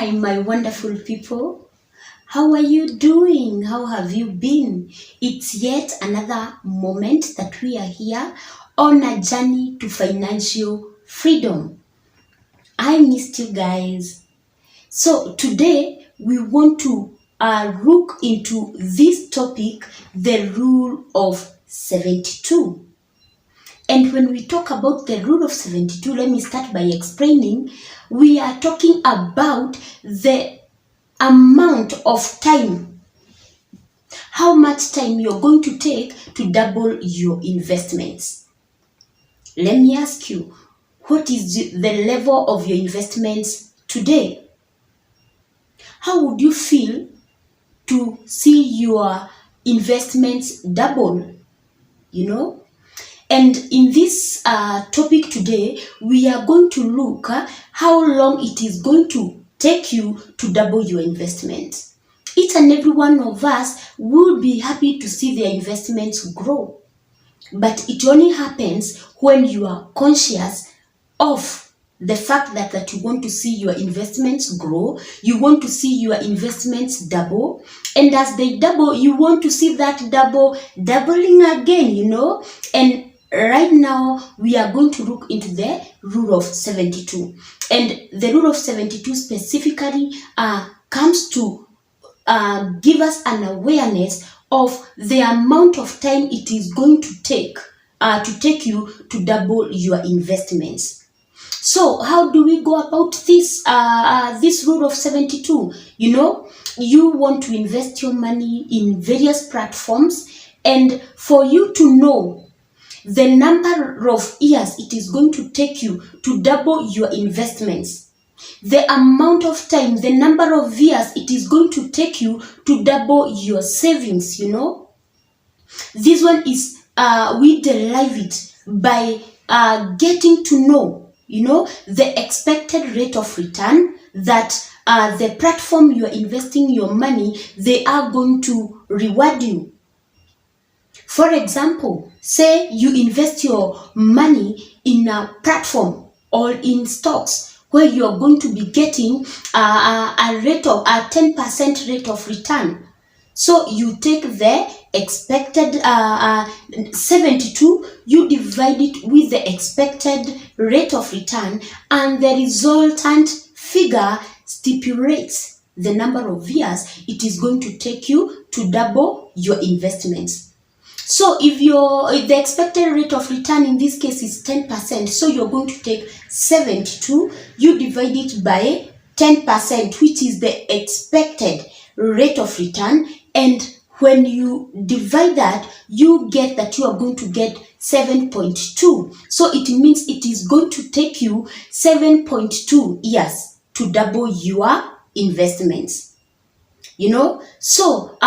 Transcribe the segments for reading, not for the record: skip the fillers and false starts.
Hi, my wonderful people. How are you doing? How have you been? It's yet another moment that we are here on a journey to financial freedom. I missed you guys. So today we want to look into this topic, the rule of 72. And when we talk about the rule of 72, let me start by explaining. We are talking about the amount of time, how much time you're going to take to double your investments. Let me ask you, what is the level of your investments today? How would you feel to see your investments double? And in this topic today, we are going to look at how long it is going to take you to double your investment. Each and every one of us will be happy to see their investments grow. But it only happens when you are conscious of the fact that you want to see your investments grow, you want to see your investments double, and as they double, you want to see that doubling again, and right now, we are going to look into the rule of 72. And the rule of 72 specifically comes to give us an awareness of the amount of time it is going to take you to double your investments. So how do we go about this rule of 72? You want to invest your money in various platforms, and for you to know the number of years it is going to take you to double your investments, the amount of time, the number of years it is going to take you to double your savings, This one is, we derive it by getting to know, the expected rate of return that the platform you are investing your money, they are going to reward you. For example, say you invest your money in a platform or in stocks where you are going to be getting a 10% rate of return. So you take the expected 72, you divide it with the expected rate of return, and the resultant figure stipulates the number of years it is going to take you to double your investments. So if the expected rate of return in this case is 10%, so you're going to take 72, you divide it by 10%, which is the expected rate of return, and when you divide that, you get that you are going to get 7.2. So it means it is going to take you 7.2 years to double your investments. So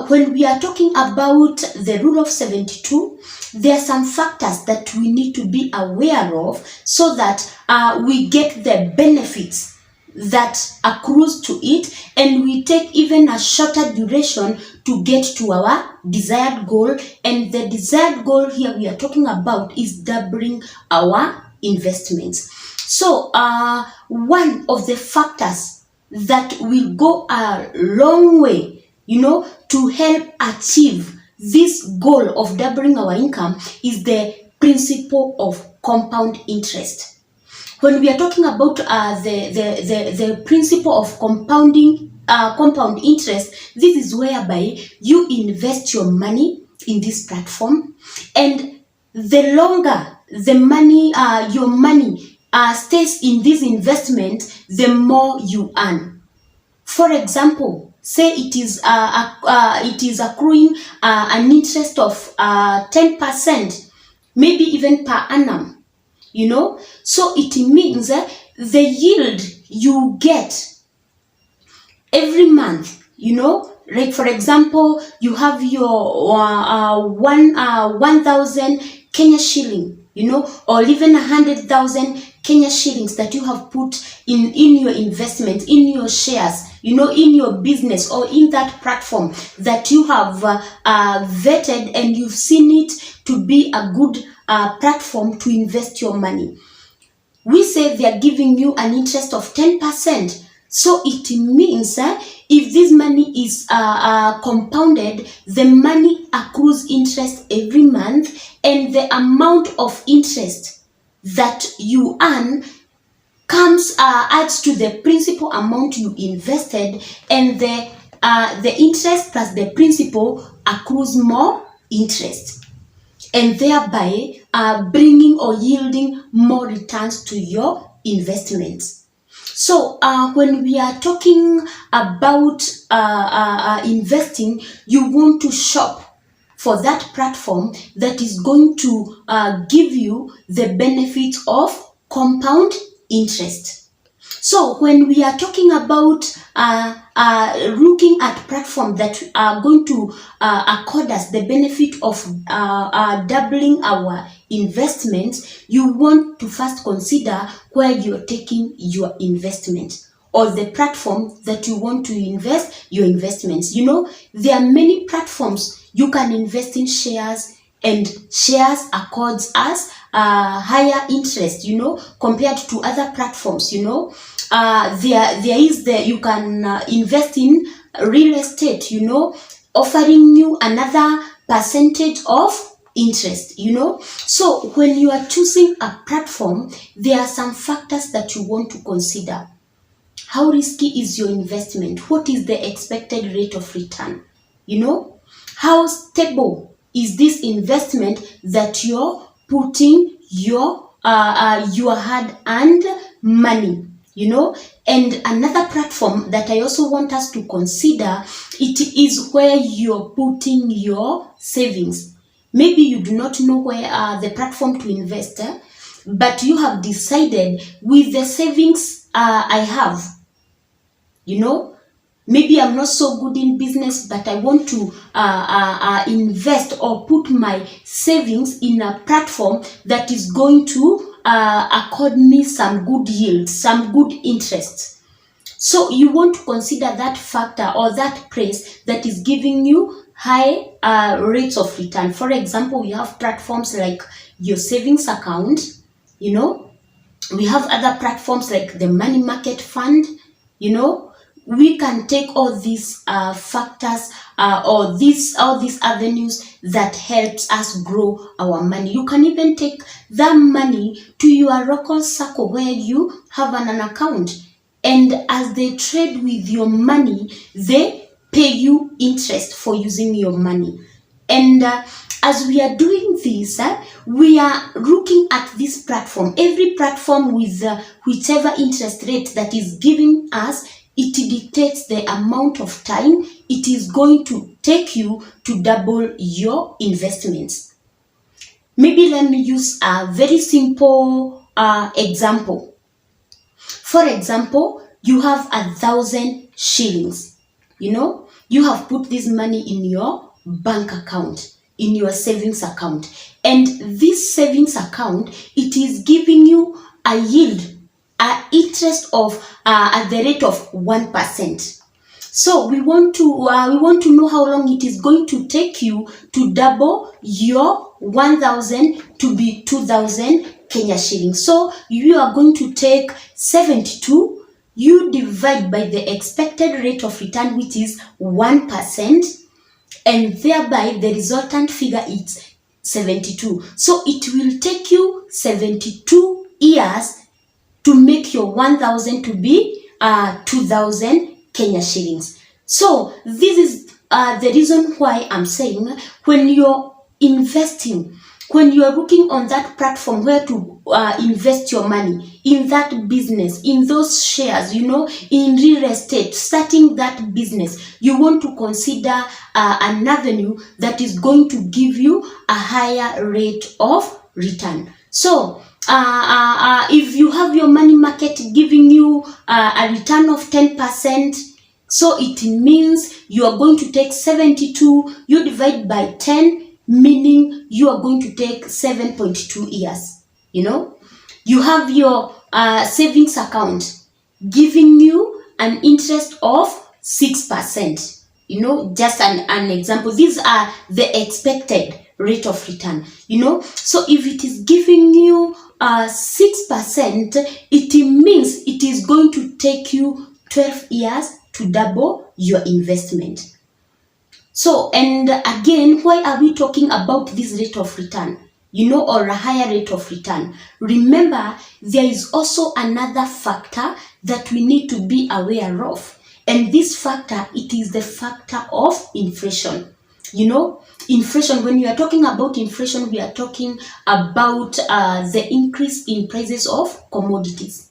when we are talking about the rule of 72, there are some factors that we need to be aware of so that we get the benefits that accrues to it, and we take even a shorter duration to get to our desired goal. And the desired goal here we are talking about is doubling our investments. So one of the factors that will go a long way, to help achieve this goal of doubling our income is the principle of compound interest. When we are talking about the principle of compound interest, this is whereby you invest your money in this platform, and the longer the money, your money stays in this investment, the more you earn. For example, say it is accruing an interest of 10%, maybe even per annum, So it means the yield you get every month, like for example, you have your 1,000 Kenya shilling, or even 100,000 Kenya shillings that you have put in your investment, in your shares, in your business or in that platform that you have vetted and you've seen it to be a good platform to invest your money. We say they are giving you an interest of 10%. So it means if this money is compounded, the money accrues interest every month, and the amount of interest that you earn adds to the principal amount you invested, and the interest plus the principal accrues more interest, and thereby bringing or yielding more returns to your investments. So when we are talking about investing, you want to shop for that platform that is going to give you the benefits of compound interest. So when we are talking about looking at platforms that are going to accord us the benefit of doubling our investments, you want to first consider where you're taking your investment, or the platform that you want to invest your investments. You know, there are many platforms you can invest in shares, and shares accords us higher interest, you know, compared to other platforms. You know, there is you can invest in real estate, you know, offering you another percentage of interest, you know. So when you are choosing a platform, there are some factors that you want to consider. How risky is your investment? What is the expected rate of return? You know, how stable is this investment that you're putting your hard-earned money? You know, and another platform that I also want us to consider, it is where you're putting your savings. Maybe you do not know where the platform to invest, but you have decided with the savings I have, you know, maybe I'm not so good in business, but I want to invest or put my savings in a platform that is going to accord me some good yield, some good interest. So you want to consider that factor or that place that is giving you high rates of return. For example, we have platforms like your savings account, you know. We have other platforms like the money market fund, you know. We can take all these factors or all these avenues that helps us grow our money. You can even take that money to your local circle where you have an account, and as they trade with your money, they pay you interest for using your money. And as we are doing this, we are looking at this platform, every platform with whichever interest rate that is giving us. It dictates the amount of time it is going to take you to double your investments. Maybe let me use a very simple example. For example, you have 1,000 shillings. You know, you have put this money in your bank account, in your savings account. And this savings account, it is giving you a yield, an interest of at the rate of 1%. So we want to know how long it is going to take you to double your 1,000 to be 2,000 Kenya shillings. So you are going to take 72, you divide by the expected rate of return, which is 1%, and thereby the resultant figure is 72. So it will take you 72 years to make your 1,000 to be 2,000 Kenya shillings. So this is the reason why I'm saying, when you're investing, when you are looking on that platform where to invest your money, in that business, in those shares, you know, in real estate, starting that business, you want to consider an avenue that is going to give you a higher rate of return. So if you have your money market giving you a return of 10%, so it means you are going to take 72, you divide by 10, meaning you are going to take 7.2 years. You know, you have your savings account giving you an interest of 6%. You know, just an example. These are the expected rate of return, you know. So if it is giving you 6%, it means it is going to take you 12 years to double your investment. So, and again, why are we talking about this rate of return? Or a higher rate of return. Remember, there is also another factor that we need to be aware of. And this factor, it is the factor of inflation. Inflation, when we are talking about inflation, we are talking about the increase in prices of commodities.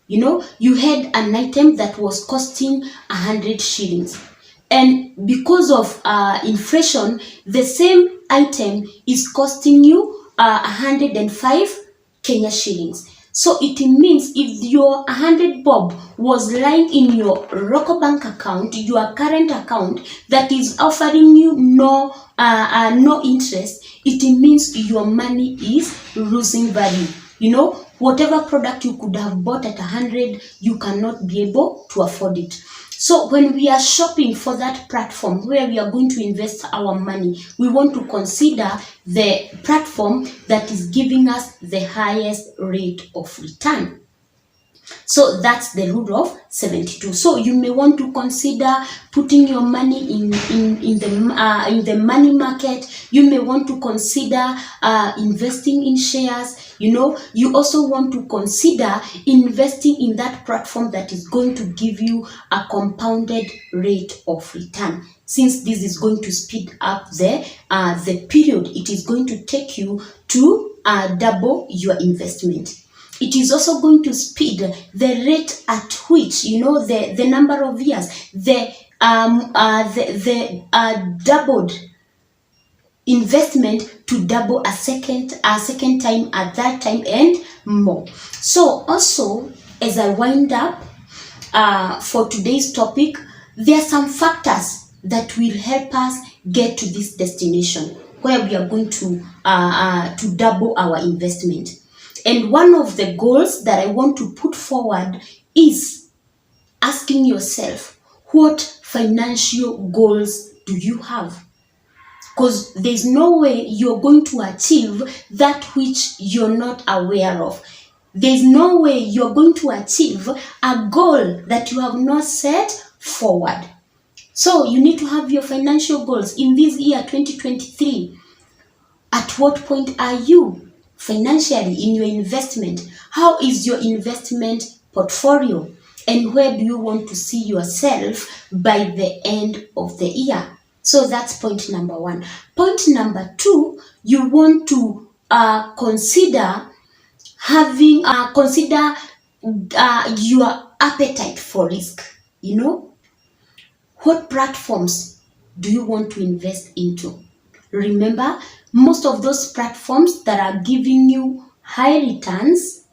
You had an item that was costing 100 shillings. And because of inflation, the same item is costing you 105 Kenya shillings. So it means if your 100 bob was lying in your Rocco Bank account, your current account that is offering you no interest, it means your money is losing value. Whatever product you could have bought at 100, you cannot be able to afford it. So when we are shopping for that platform where we are going to invest our money, we want to consider the platform that is giving us the highest rate of return. So that's the rule of 72. So you may want to consider putting your money in the money market. You may want to consider investing in shares. You also want to consider investing in that platform that is going to give you a compounded rate of return. Since this is going to speed up the period it is going to take you to double your investment. It is also going to speed the rate at which, the number of years, the doubled investment to double a second time at that time and more. So also, as I wind up for today's topic, there are some factors that will help us get to this destination where we are going to double our investment. And one of the goals that I want to put forward is asking yourself, what financial goals do you have? Because there's no way you're going to achieve that which you're not aware of. There's no way you're going to achieve a goal that you have not set forward. So you need to have your financial goals. In this year, 2023, at what point are you financially in your investment? How is your investment portfolio? And where do you want to see yourself by the end of the year? So that's point number one. Point number two, you want to consider your appetite for risk. What platforms do you want to invest into? Remember, most of those platforms that are giving you high returns,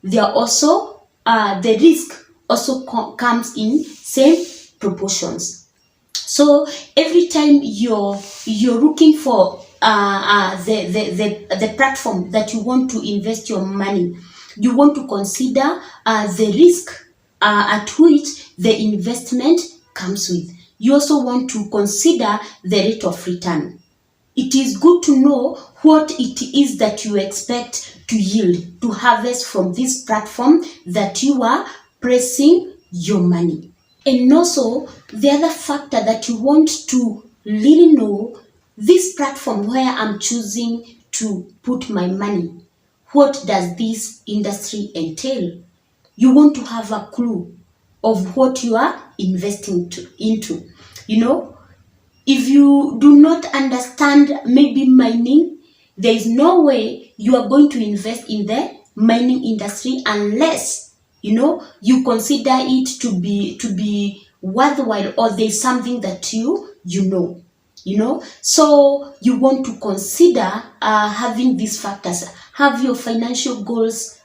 they are also the risk also comes in same proportions. So every time you're looking for the platform that you want to invest your money, you want to consider the risk at which the investment comes with. You also want to consider the rate of return. It is good to know what it is that you expect to yield, to harvest from this platform that you are placing your money. And also, the other factor that you want to really know, this platform where I'm choosing to put my money, what does this industry entail? You want to have a clue of what you are investing into. If you do not understand maybe mining, there is no way you are going to invest in the mining industry unless you consider it to be worthwhile, or there's something that you know. So you want to consider having these factors. Have your financial goals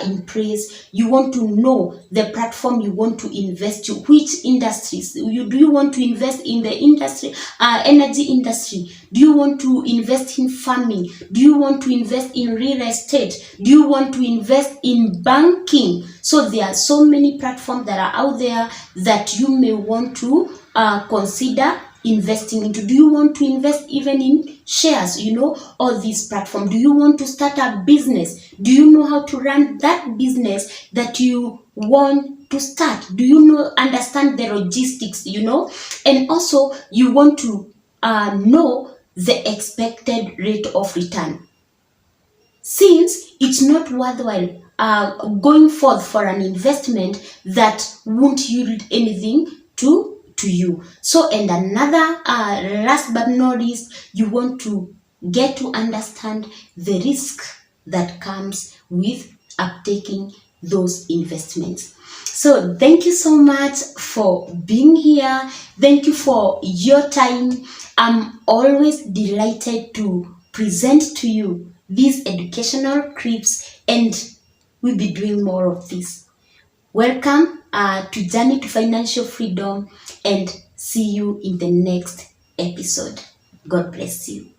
in place. You want to know the platform you want to invest to, which industries. Do you want to invest in the industry, energy industry? Do you want to invest in farming? Do you want to invest in real estate? Do you want to invest in banking? So there are so many platforms that are out there that you may want to consider investing into? Do you want to invest even in shares, all these platforms? Do you want to start a business? Do you know how to run that business that you want to start? Do you understand the logistics, and also you want to know the expected rate of return? Since it's not worthwhile going forth for an investment that won't yield anything to you. So, and another last but not least, you want to get to understand the risk that comes with uptaking those investments. So thank you so much for being here. Thank you for your time. I'm always delighted to present to you these educational clips, and we'll be doing more of this. Welcome to Journey to Financial Freedom, and see you in the next episode. God bless you.